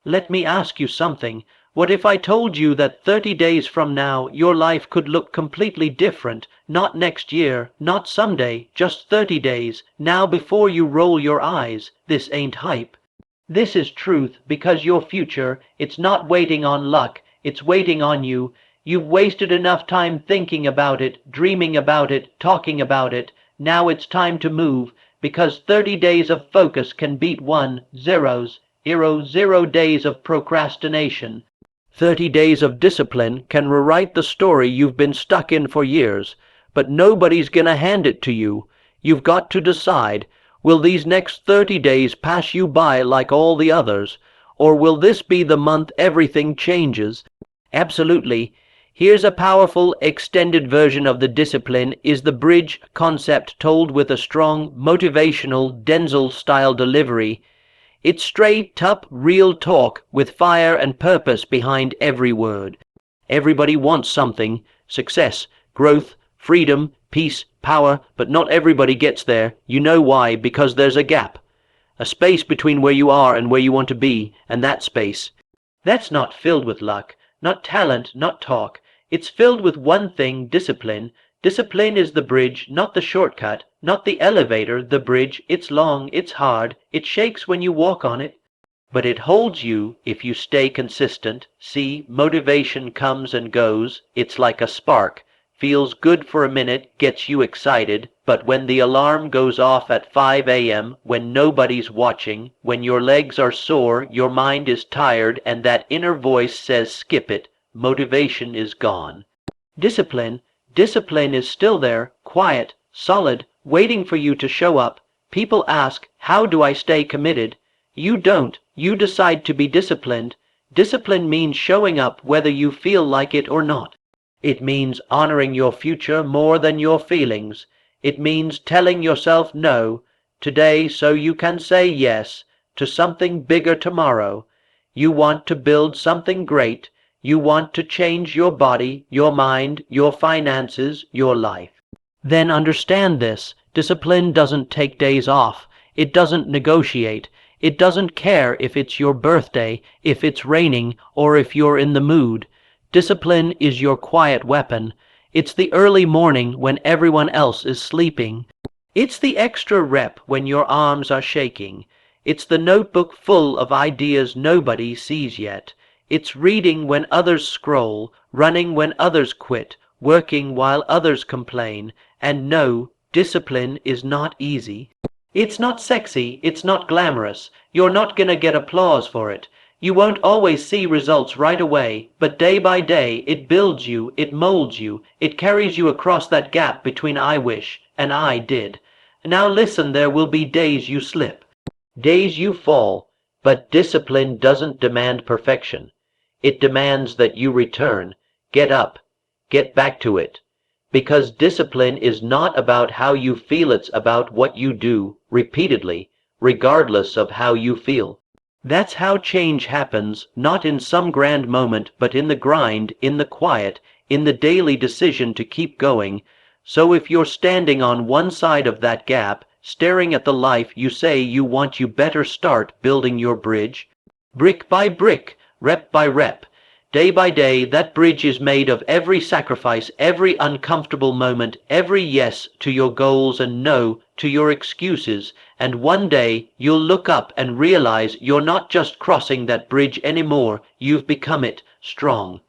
Let me ask you something. What if I told you that 30 days from now your life could look completely different? Not next year, not someday, just 30 days, now before you roll your eyes. This ain't hype. This is truth, because your future, it's not waiting on luck, it's waiting on you. You've wasted enough time thinking about it, dreaming about it, talking about it. Now it's time to move, because 30 days of focus can beat 0 days of procrastination. 30 days of discipline can rewrite the story you've been stuck in for years, but nobody's gonna hand it to you. You've got to decide, will these next 30 days pass you by like all the others, or will this be the month everything changes? Absolutely. Here's a powerful, extended version of the discipline is the bridge concept told with a strong, motivational, Denzel-style delivery. It's straight-up real talk with fire and purpose behind every word. Everybody wants something: success, growth, freedom, peace, power, but not everybody gets there. You know why? Because there's a gap. A space between where you are and where you want to be, and that space, that's not filled with luck, not talent, not talk. It's filled with one thing: discipline. Discipline is the bridge, not the shortcut, not the elevator, the bridge. It's long, it's hard, it shakes when you walk on it, but it holds you if you stay consistent. See, motivation comes and goes. It's like a spark. Feels good for a minute, gets you excited, but when the alarm goes off at 5 a.m., when nobody's watching, when your legs are sore, your mind is tired, and that inner voice says skip it, motivation is gone. Discipline is still there, quiet, solid, waiting for you to show up. People ask, how do I stay committed? You don't. You decide to be disciplined. Discipline means showing up whether you feel like it or not. It means honoring your future more than your feelings. It means telling yourself no today so you can say yes to something bigger tomorrow. You want to build something great. You want to change your body, your mind, your finances, your life. Then understand this. Discipline doesn't take days off. It doesn't negotiate. It doesn't care if it's your birthday, if it's raining, or if you're in the mood. Discipline is your quiet weapon. It's the early morning when everyone else is sleeping. It's the extra rep when your arms are shaking. It's the notebook full of ideas nobody sees yet. It's reading when others scroll, running when others quit, working while others complain. And no, discipline is not easy. It's not sexy, it's not glamorous. You're not gonna get applause for it. You won't always see results right away, but day by day it builds you, it molds you, it carries you across that gap between I wish and I did. Now listen, there will be days you slip, days you fall, but discipline doesn't demand perfection. It demands that you return, get up, get back to it. Because discipline is not about how you feel, it's about what you do, repeatedly, regardless of how you feel. That's how change happens, not in some grand moment, but in the grind, in the quiet, in the daily decision to keep going. So if you're standing on one side of that gap, staring at the life you say you want, you better start building your bridge. Brick by brick, rep by rep. Day by day, that bridge is made of every sacrifice, every uncomfortable moment, every yes to your goals and no to your excuses. And one day, you'll look up and realize you're not just crossing that bridge anymore. You've become it, strong,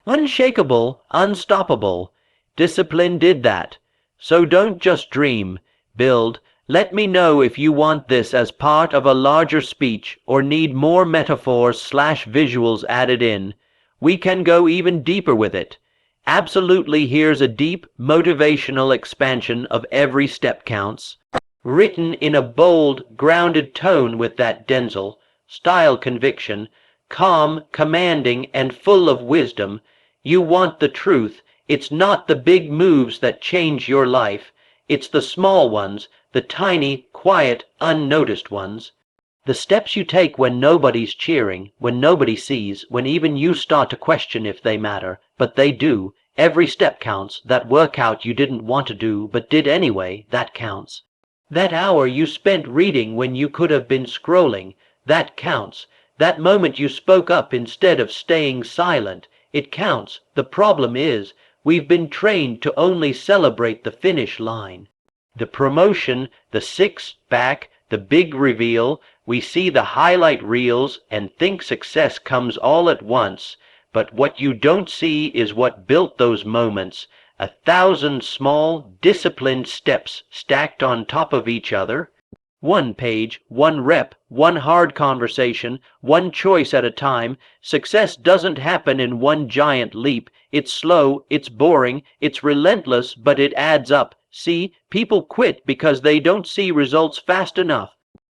unshakable, unstoppable. Discipline did that. So don't just dream, build. Let me know if you want this as part of a larger speech or need more metaphors/visuals added in. We can go even deeper with it. Absolutely, here's a deep, motivational expansion of every step counts, written in a bold, grounded tone with that Denzel style conviction, calm, commanding, and full of wisdom. You want the truth. It's not the big moves that change your life. It's the small ones, the tiny, quiet, unnoticed ones. The steps you take when nobody's cheering, when nobody sees, when even you start to question if they matter, but they do. Every step counts. That workout you didn't want to do, but did anyway, that counts. That hour you spent reading when you could have been scrolling, that counts. That moment you spoke up instead of staying silent. It counts. The problem is, we've been trained to only celebrate the finish line. The promotion, the six-pack, the big reveal. We see the highlight reels and think success comes all at once. But what you don't see is what built those moments. 1,000 small, disciplined steps stacked on top of each other. One page, one rep, one hard conversation, one choice at a time. Success doesn't happen in one giant leap. It's slow, it's boring, it's relentless, but it adds up. See, people quit because they don't see results fast enough.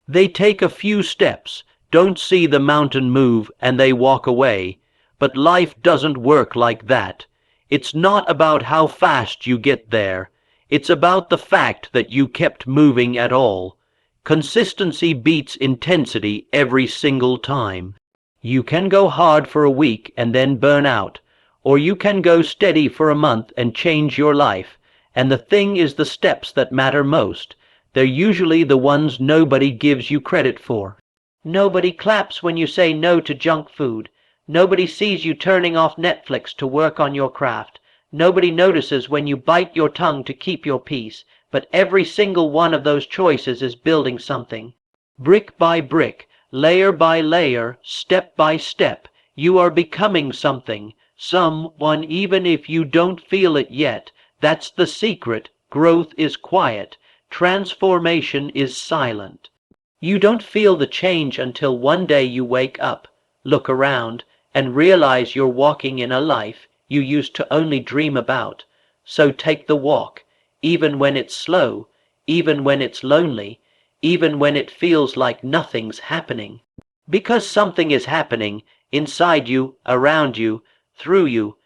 They take a few steps, don't see the mountain move, and they walk away. But life doesn't work like that. It's not about how fast you get there. It's about the fact that you kept moving at all. Consistency beats intensity every single time. You can go hard for a week and then burn out, or you can go steady for a month and change your life. And the thing is, the steps that matter most, they're usually the ones nobody gives you credit for. Nobody claps when you say no to junk food. Nobody sees you turning off Netflix to work on your craft. Nobody notices when you bite your tongue to keep your peace. But every single one of those choices is building something. Brick by brick, layer by layer, step by step, you are becoming something, someone, even if you don't feel it yet. That's the secret. Growth is quiet. Transformation is silent. You don't feel the change until one day you wake up, look around, and realize you're walking in a life you used to only dream about. So take the walk, even when it's slow, even when it's lonely, even when it feels like nothing's happening. Because something is happening inside you, around you, through you.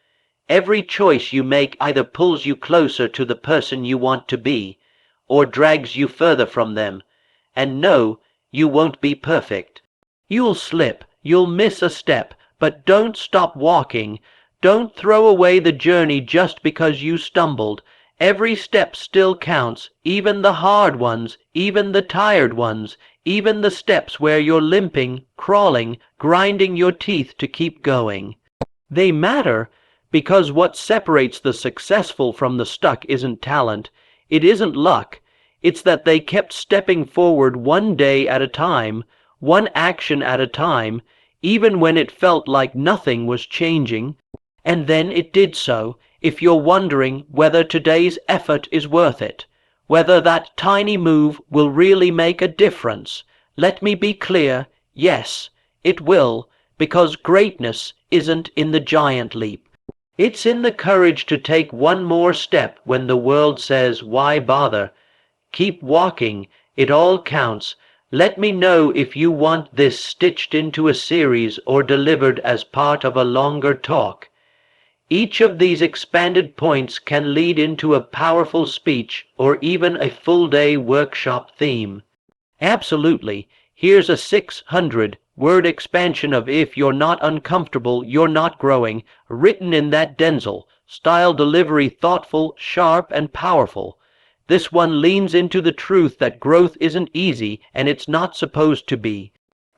Every choice you make either pulls you closer to the person you want to be, or drags you further from them. And no, you won't be perfect. You'll slip, you'll miss a step, but don't stop walking. Don't throw away the journey just because you stumbled. Every step still counts, even the hard ones, even the tired ones, even the steps where you're limping, crawling, grinding your teeth to keep going. They matter because what separates the successful from the stuck isn't talent, it isn't luck. It's that they kept stepping forward one day at a time, one action at a time, even when it felt like nothing was changing. And then it did so. If you're wondering whether today's effort is worth it, whether that tiny move will really make a difference, let me be clear, yes, it will, because greatness isn't in the giant leap. It's in the courage to take one more step when the world says, why bother? Keep walking, it all counts. Let me know if you want this stitched into a series or delivered as part of a longer talk. Each of these expanded points can lead into a powerful speech or even a full-day workshop theme. Absolutely. Here's a 600-word expansion of If You're Not Uncomfortable, You're Not Growing, written in that Denzel style delivery, thoughtful, sharp, and powerful. This one leans into the truth that growth isn't easy, and it's not supposed to be.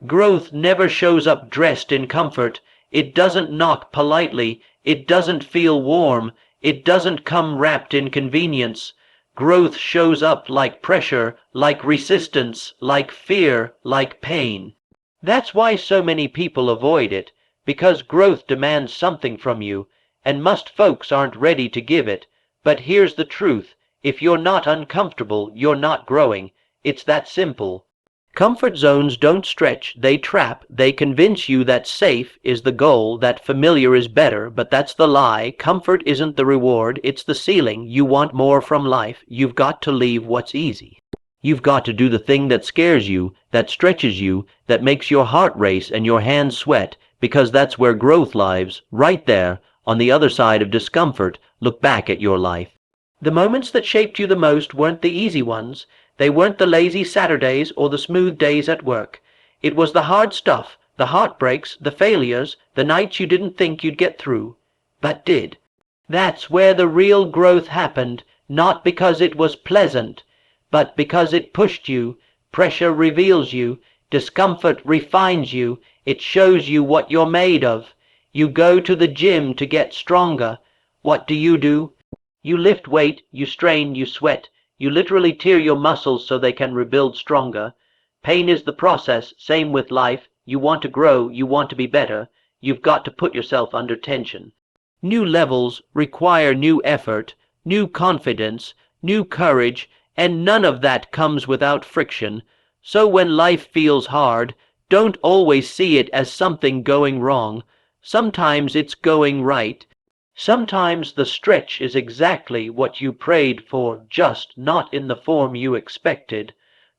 Growth never shows up dressed in comfort. It doesn't knock politely. It doesn't feel warm. It doesn't come wrapped in convenience. Growth shows up like pressure, like resistance, like fear, like pain. That's why so many people avoid it, because growth demands something from you, and most folks aren't ready to give it. But here's the truth. If you're not uncomfortable, you're not growing. It's that simple. Comfort zones don't stretch, they trap. They convince you that safe is the goal, that familiar is better, but that's the lie. Comfort isn't the reward, it's the ceiling. You want more from life, you've got to leave what's easy. You've got to do the thing that scares you, that stretches you, that makes your heart race and your hands sweat, because that's where growth lives, right there, on the other side of discomfort. Look back at your life. The moments that shaped you the most weren't the easy ones. They weren't the lazy Saturdays or the smooth days at work. It was the hard stuff, the heartbreaks, the failures, the nights you didn't think you'd get through, but did. That's where the real growth happened, not because it was pleasant, but because it pushed you. Pressure reveals you, discomfort refines you, It shows you what you're made of. You go to the gym to get stronger. What do? You lift weight, you strain, you sweat. You literally tear your muscles so they can rebuild stronger. Pain is the process, same with life. You want to grow, you want to be better. You've got to put yourself under tension. New levels require new effort, new confidence, new courage, and none of that comes without friction. So when life feels hard, don't always see it as something going wrong. Sometimes it's going right. Sometimes the stretch is exactly what you prayed for, just not in the form you expected.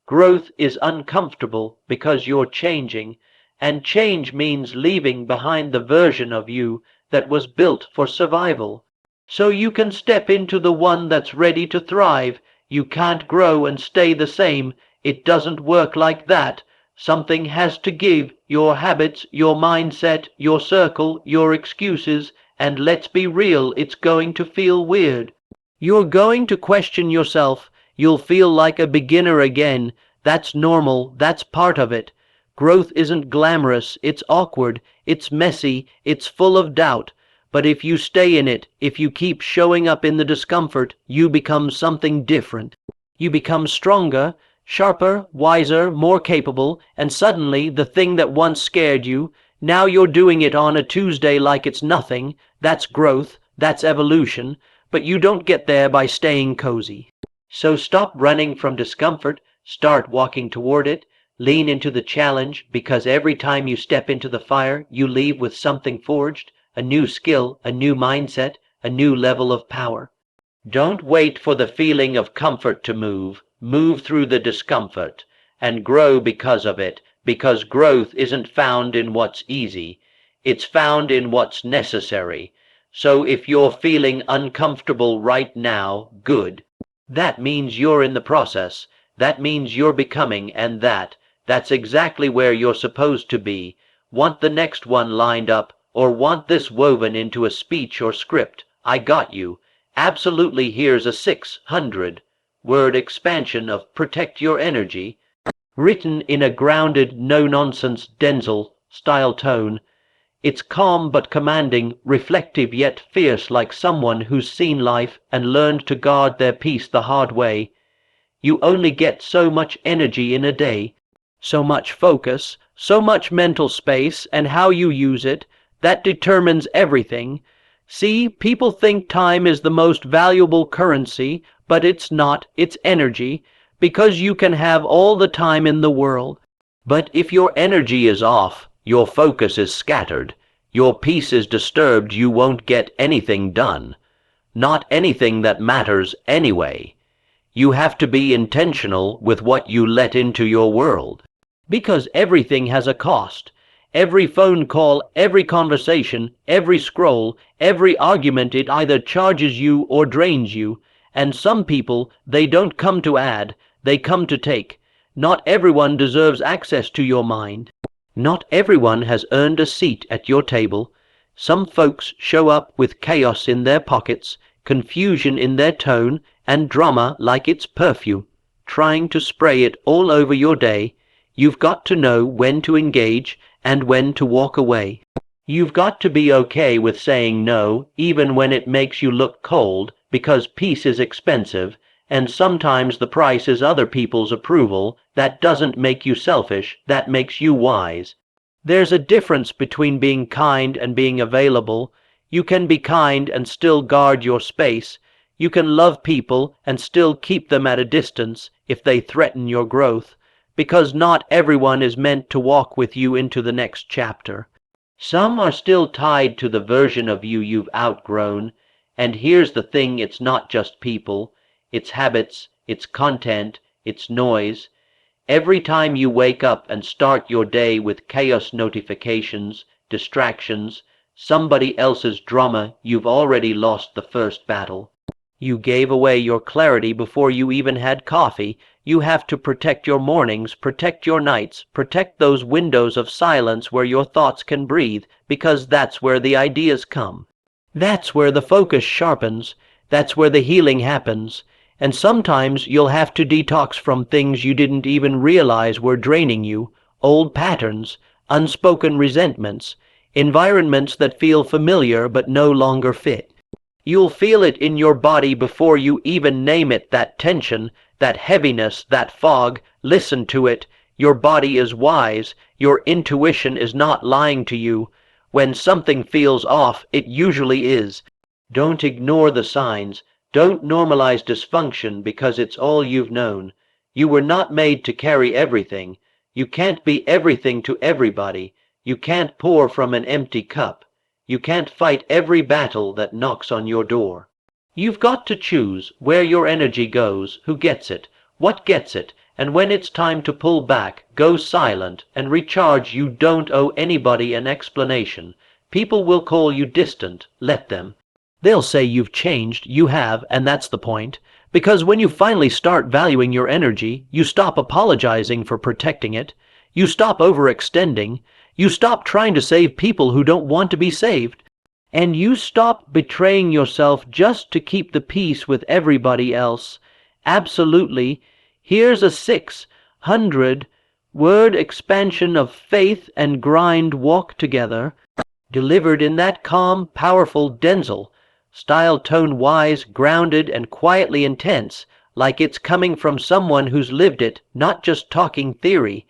Growth is uncomfortable because you're changing, and change means leaving behind the version of you that was built for survival. So you can step into the one that's ready to thrive. You can't grow and stay the same. It doesn't work like that. Something has to give, your habits, your mindset, your circle, your excuses, and let's be real, it's going to feel weird. You're going to question yourself. You'll feel like a beginner again. That's normal. That's part of it. Growth isn't glamorous. It's awkward. It's messy. It's full of doubt. But if you stay in it, if you keep showing up in the discomfort, you become something different. You become stronger, sharper, wiser, more capable, and suddenly the thing that once scared you, now you're doing it on a Tuesday like it's nothing. That's growth. That's evolution. But you don't get there by staying cozy. So stop running from discomfort. Start walking toward it. Lean into the challenge, because every time you step into the fire, you leave with something forged, a new skill, a new mindset, a new level of power. Don't wait for the feeling of comfort to move. Move through the discomfort and grow because of it, because growth isn't found in what's easy. It's found in what's necessary. So if you're feeling uncomfortable right now, good. That means you're in the process. That means you're becoming, and that's exactly where you're supposed to be. Want the next one lined up, or want this woven into a speech or script? I got you. Absolutely. Here's a 600-word expansion of Protect Your Energy, written in a grounded, no-nonsense Denzel-style tone. It's calm but commanding, reflective yet fierce, like someone who's seen life and learned to guard their peace the hard way. You only get so much energy in a day, so much focus, so much mental space, and how you use it, that determines everything. See, people think time is the most valuable currency, but it's not. It's energy, because you can have all the time in the world. But if your energy is off, your focus is scattered, your peace is disturbed, you won't get anything done. Not anything that matters anyway. You have to be intentional with what you let into your world. Because everything has a cost. Every phone call, every conversation, every scroll, every argument, it either charges you or drains you. And some people, they don't come to add, they come to take. Not everyone deserves access to your mind. Not everyone has earned a seat at your table. Some folks show up with chaos in their pockets, confusion in their tone, and drama like it's perfume, trying to spray it all over your day. You've got to know when to engage and when to walk away. You've got to be okay with saying no, even when it makes you look cold, because peace is expensive, and sometimes the price is other people's approval. That doesn't make you selfish, that makes you wise. There's a difference between being kind and being available. You can be kind and still guard your space. You can love people and still keep them at a distance if they threaten your growth, because not everyone is meant to walk with you into the next chapter. Some are still tied to the version of you you've outgrown, and here's the thing, it's not just people, it's habits, it's content, it's noise. Every time you wake up and start your day with chaos notifications, distractions, somebody else's drama, you've already lost the first battle. You gave away your clarity before you even had coffee. You have to protect your mornings, protect your nights, protect those windows of silence where your thoughts can breathe, because that's where the ideas come. That's where the focus sharpens. That's where the healing happens. And sometimes you'll have to detox from things you didn't even realize were draining you, old patterns, unspoken resentments, environments that feel familiar but no longer fit. You'll feel it in your body before you even name it, that tension, that heaviness, that fog. Listen to it. Your body is wise. Your intuition is not lying to you. When something feels off, it usually is. Don't ignore the signs. Don't normalize dysfunction because it's all you've known. You were not made to carry everything. You can't be everything to everybody. You can't pour from an empty cup. You can't fight every battle that knocks on your door. You've got to choose where your energy goes, who gets it, what gets it, and when it's time to pull back, go silent, and recharge. You don't owe anybody an explanation. People will call you distant. Let them. They'll say you've changed. You have, and that's the point. Because when you finally start valuing your energy, you stop apologizing for protecting it. You stop overextending. You stop trying to save people who don't want to be saved. And you stop betraying yourself just to keep the peace with everybody else. Absolutely. Here's a 600-word expansion of faith and grind walk together, delivered in that calm, powerful Denzel style tone, wise, grounded, and quietly intense, like it's coming from someone who's lived it, not just talking theory.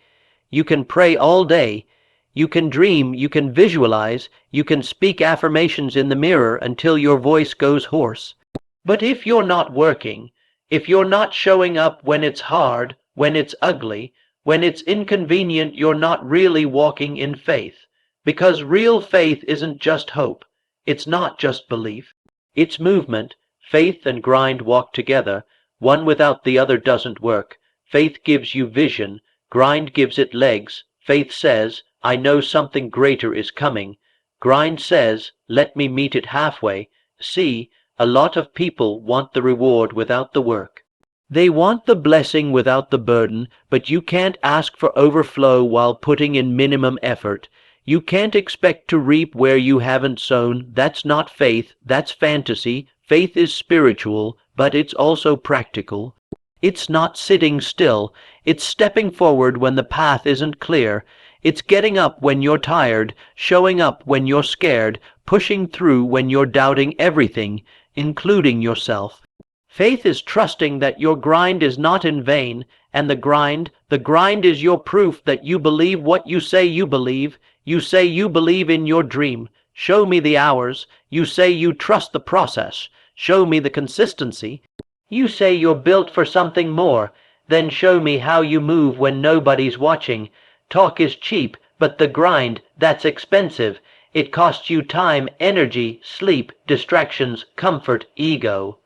You can pray all day. You can dream, you can visualize, you can speak affirmations in the mirror until your voice goes hoarse. But if you're not working, if you're not showing up when it's hard, when it's ugly, when it's inconvenient, you're not really walking in faith. Because real faith isn't just hope. It's not just belief. It's movement. Faith and grind walk together. One without the other doesn't work. Faith gives you vision. Grind gives it legs. Faith says, I know something greater is coming. Grind says, let me meet it halfway. See, a lot of people want the reward without the work. They want the blessing without the burden, but you can't ask for overflow while putting in minimum effort. You can't expect to reap where you haven't sown. That's not faith, that's fantasy. Faith is spiritual, but it's also practical. It's not sitting still. It's stepping forward when the path isn't clear. It's getting up when you're tired, showing up when you're scared, pushing through when you're doubting everything, including yourself. Faith is trusting that your grind is not in vain, and the grind is your proof that you believe what you say you believe. You say you believe in your dream. Show me the hours. You say you trust the process. Show me the consistency. You say you're built for something more. Then show me how you move when nobody's watching. Talk is cheap, but the grind, that's expensive. It costs you time, energy, sleep, distractions, comfort, ego.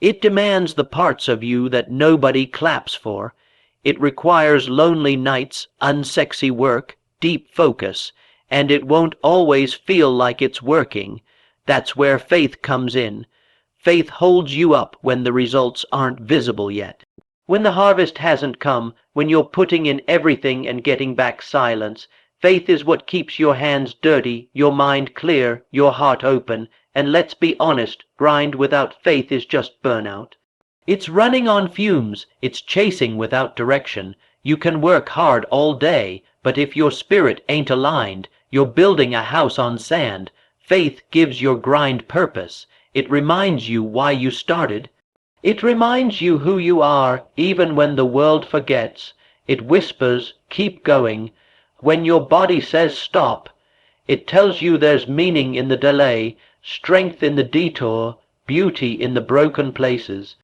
It demands the parts of you that nobody claps for. It requires lonely nights, unsexy work, deep focus, and it won't always feel like it's working. That's where faith comes in. Faith holds you up when the results aren't visible yet. When the harvest hasn't come, when you're putting in everything and getting back silence, faith is what keeps your hands dirty, your mind clear, your heart open. And let's be honest, grind without faith is just burnout. It's running on fumes. It's chasing without direction. You can work hard all day, but if your spirit ain't aligned, you're building a house on sand. Faith gives your grind purpose. It reminds you why you started. It reminds you who you are, even when the world forgets. It whispers, keep going. When your body says stop, it tells you there's meaning in the delay, strength in the detour, beauty in the broken places.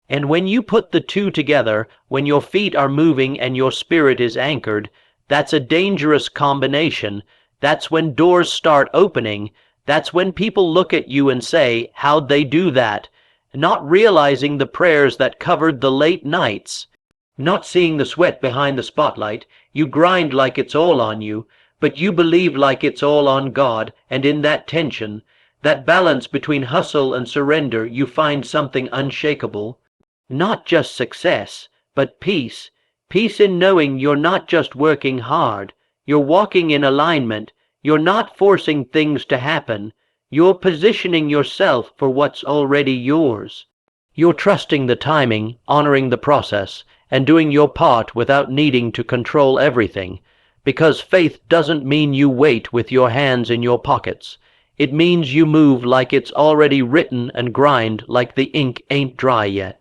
And when you put the two together, when your feet are moving and your spirit is anchored, that's a dangerous combination. That's when doors start opening. That's when people look at you and say, how'd they do that? Not realizing the prayers that covered the late nights. Not seeing the sweat behind the spotlight. You grind like it's all on you, but you believe like it's all on God, and in that tension, that balance between hustle and surrender, you find something unshakable. Not just success, but peace. Peace in knowing you're not just working hard. You're walking in alignment. You're not forcing things to happen. You're positioning yourself for what's already yours. You're trusting the timing, honoring the process, and doing your part without needing to control everything. Because faith doesn't mean you wait with your hands in your pockets. It means you move like it's already written and grind like the ink ain't dry yet.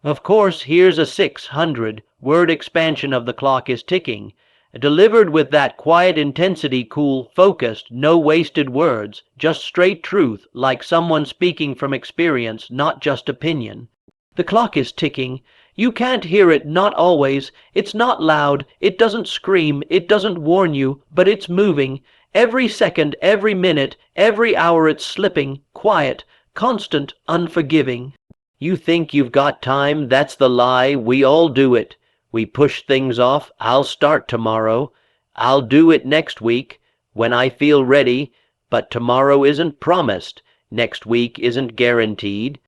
Of course, here's a 600-word expansion of the clock is ticking, delivered with that quiet intensity, cool, focused, no wasted words, just straight truth, like someone speaking from experience, not just opinion. The clock is ticking. You can't hear it, not always. It's not loud. It doesn't scream. It doesn't warn you, but it's moving. Every second, every minute, every hour it's slipping, quiet, constant, unforgiving. You think you've got time? That's the lie. We all do it. We push things off. I'll start tomorrow. I'll do it next week, when I feel ready. But tomorrow isn't promised. Next week isn't guaranteed.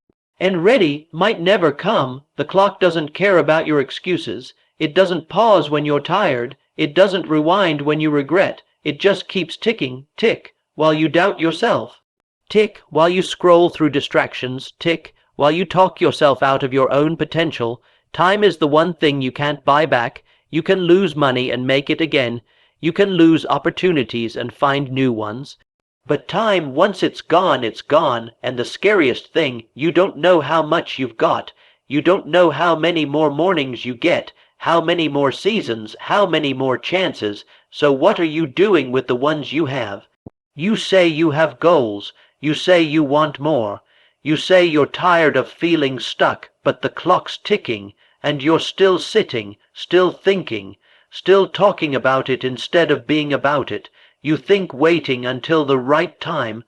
And ready might never come. The clock doesn't care about your excuses. It doesn't pause when you're tired. It doesn't rewind when you regret. It just keeps ticking, tick, while you doubt yourself. Tick while you scroll through distractions. Tick while you talk yourself out of your own potential. Time is the one thing you can't buy back. You can lose money and make it again. You can lose opportunities and find new ones. But time, once it's gone, and the scariest thing, you don't know how much you've got. You don't know how many more mornings you get, how many more seasons, how many more chances. So what are you doing with the ones you have? You say you have goals. You say you want more. You say you're tired of feeling stuck, but the clock's ticking, and you're still sitting, still thinking, still talking about it instead of being about it. You think waiting until the right time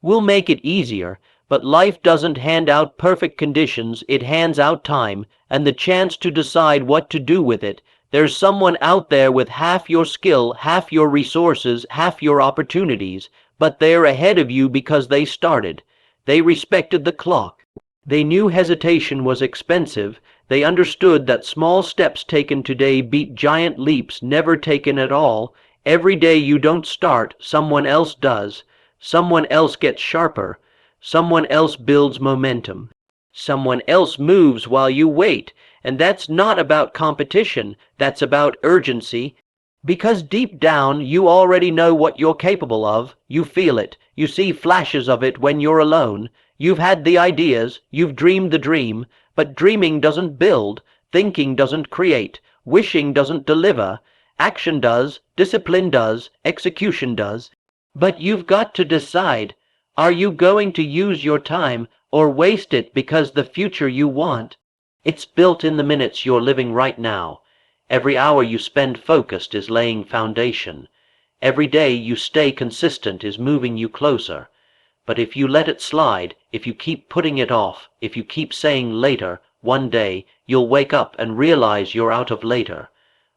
will make it easier, but life doesn't hand out perfect conditions. It hands out time and the chance to decide what to do with it. There's someone out there with half your skill, half your resources, half your opportunities, but they're ahead of you because they started. They respected the clock. They knew hesitation was expensive. They understood that small steps taken today beat giant leaps never taken at all. Every day you don't start, someone else does. Someone else gets sharper. Someone else builds momentum. Someone else moves while you wait. And that's not about competition. That's about urgency. Because deep down, you already know what you're capable of. You feel it. You see flashes of it when you're alone. You've had the ideas. You've dreamed the dream. But dreaming doesn't build. Thinking doesn't create. Wishing doesn't deliver. Action does, discipline does, execution does. But you've got to decide. Are you going to use your time or waste it because the future you want? It's built in the minutes you're living right now. Every hour you spend focused is laying foundation. Every day you stay consistent is moving you closer. But if you let it slide, if you keep putting it off, if you keep saying later, one day you'll wake up and realize you're out of later.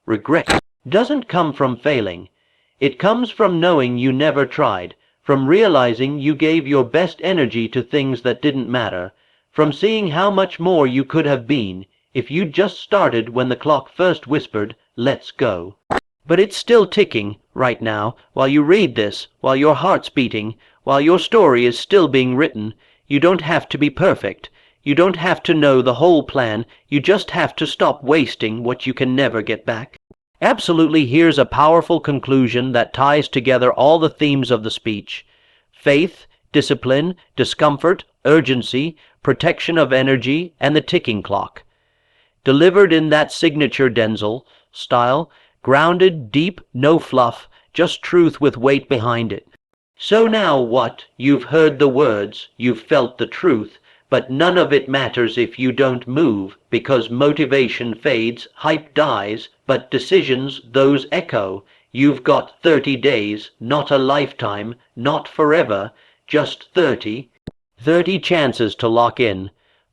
Regret doesn't come from failing. It comes from knowing you never tried, from realizing you gave your best energy to things that didn't matter, from seeing how much more you could have been if you'd just started when the clock first whispered, "Let's go." But it's still ticking right now, while you read this, while your heart's beating, while your story is still being written. You don't have to be perfect. You don't have to know the whole plan. You just have to stop wasting what you can never get back. Absolutely, here's a powerful conclusion that ties together all the themes of the speech. Faith, discipline, discomfort, urgency, protection of energy, and the ticking clock. Delivered in that signature Denzel style, grounded, deep, no fluff, just truth with weight behind it. So now what? You've heard the words, you've felt the truth, but none of it matters if you don't move, because motivation fades, hype dies, but decisions, those echo. You've got 30 days, not a lifetime, not forever, just 30. 30 chances to lock in.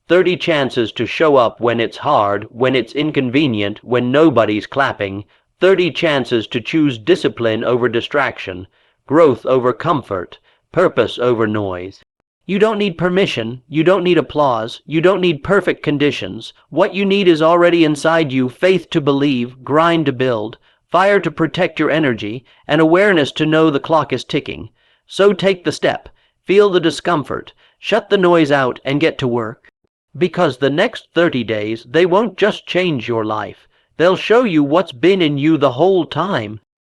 30 chances to show up when it's hard, when it's inconvenient, when nobody's clapping. 30 chances to choose discipline over distraction, growth over comfort, purpose over noise. You don't need permission, you don't need applause, you don't need perfect conditions. What you need is already inside you: faith to believe, grind to build, fire to protect your energy, and awareness to know the clock is ticking. So take the step, feel the discomfort, shut the noise out, and get to work. Because the next 30 days, they won't just change your life. They'll show you what's been in you the whole time.